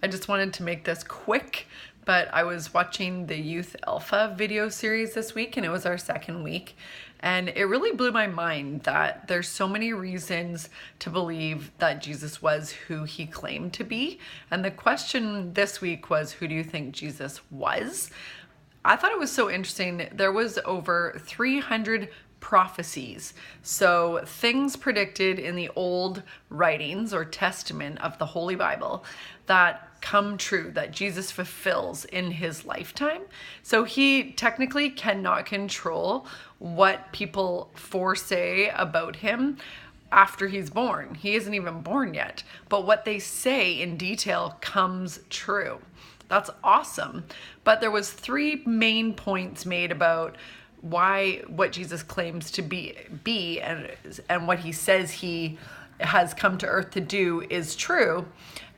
I just wanted to make this quick, but I was watching the Youth Alpha video series this week, and it was our second week. And it really blew my mind that there's so many reasons to believe that Jesus was who he claimed to be. And the question this week was, who do you think Jesus was? I thought it was so interesting. There was over 300 prophecies. So things predicted in the old writings or testament of the Holy Bible that come true, that Jesus fulfills in his lifetime. So he technically cannot control what people foresay about him after he's born. He isn't even born yet, but what they say in detail comes true. That's awesome. But there was three main points made about what Jesus claims to be and what he says he has come to earth to do is true.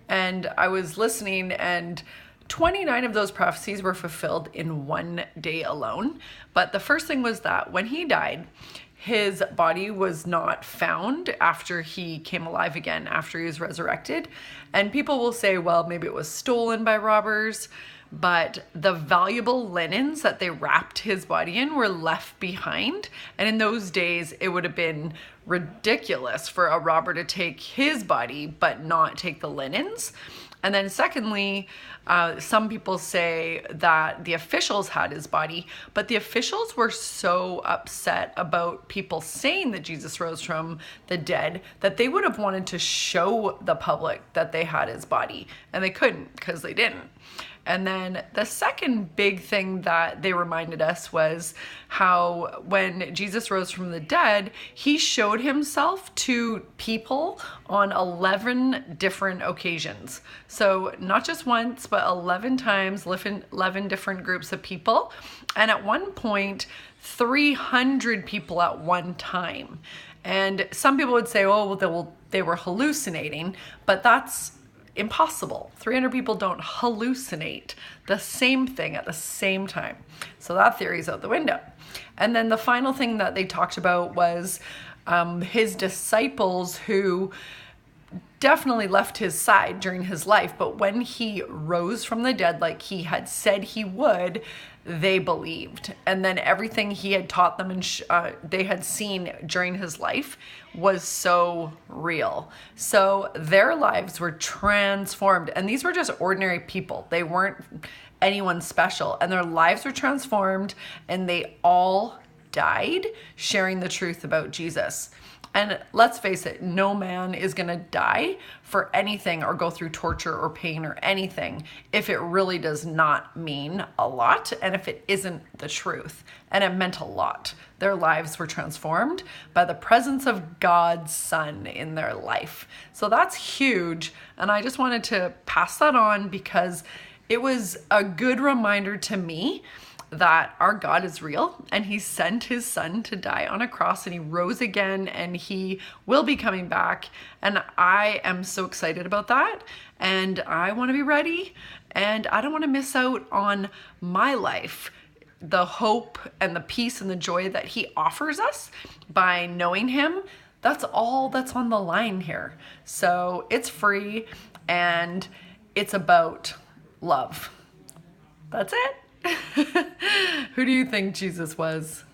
And I was listening, and 29 of those prophecies were fulfilled in one day alone. But the first thing was that when he died, his body was not found after he came alive again, after he was resurrected. And people will say, well, maybe it was stolen by robbers, but the valuable linens that they wrapped his body in were left behind. And in those days, it would have been ridiculous for a robber to take his body, but not take the linens. And then secondly, some people say that the officials had his body, but the officials were so upset about people saying that Jesus rose from the dead that they would have wanted to show the public that they had his body, and they couldn't because they didn't. And then the second big thing that they reminded us was how when Jesus rose from the dead, he showed himself to people on 11 different occasions. So not just once, but 11 times, 11 different groups of people. And at one point, 300 people at one time. And some people would say, oh, well, they were hallucinating, but that's impossible. 300 people don't hallucinate the same thing at the same time. So that theory's out the window. And then the final thing that they talked about was his disciples, who definitely left his side during his life, but when he rose from the dead like he had said he would, they believed. And then everything he had taught them and they had seen during his life was so real. So their lives were transformed. And these were just ordinary people. They weren't anyone special. And their lives were transformed, and they all died sharing the truth about Jesus. And let's face it, no man is going to die for anything or go through torture or pain or anything if it really does not mean a lot and if it isn't the truth. And it meant a lot. Their lives were transformed by the presence of God's Son in their life. So that's huge. And I just wanted to pass that on because it was a good reminder to me that our God is real, and he sent his son to die on a cross, and he rose again, and he will be coming back. And I am so excited about that, and I want to be ready, and I don't want to miss out on my life, the hope and the peace and the joy that he offers us by knowing him. That's all that's on the line here. So it's free, and it's about love. That's it. Who do you think Jesus was?